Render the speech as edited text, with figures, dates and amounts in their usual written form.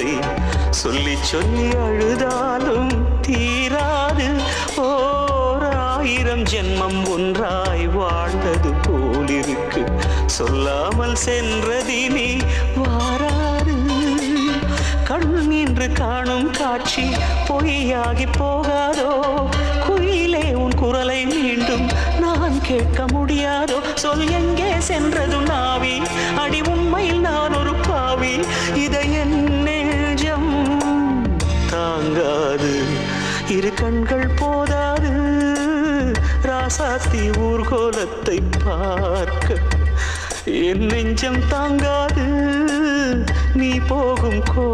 என்பதை சொல்லி சொல்லி அழுதாலும் தீராது. ஓர் 1000 ஜென்மம் ஒன்றாய் வாழ்ந்தது போலிருக்கு, சொல்லாமல் சென்றதினி வாராது. கண் நின்று காணும் காட்சி பொய்யாகி போகாதோ, குயிலே உன் குரலை மீண்டும் நான் கேட்க முடியாதோ. சொல் எங்கே சென்றது நாவி, அடி உண்மையில் நான் ஒரு பாவி. இதை என் நெஞ்சம் தாங்காது, இரு கண்கள் போதாது. ராசாத்தி ஊர்கோலத்தை பார்க்க என் நெஞ்சம் தாங்காது, நீ போகும் கோலம்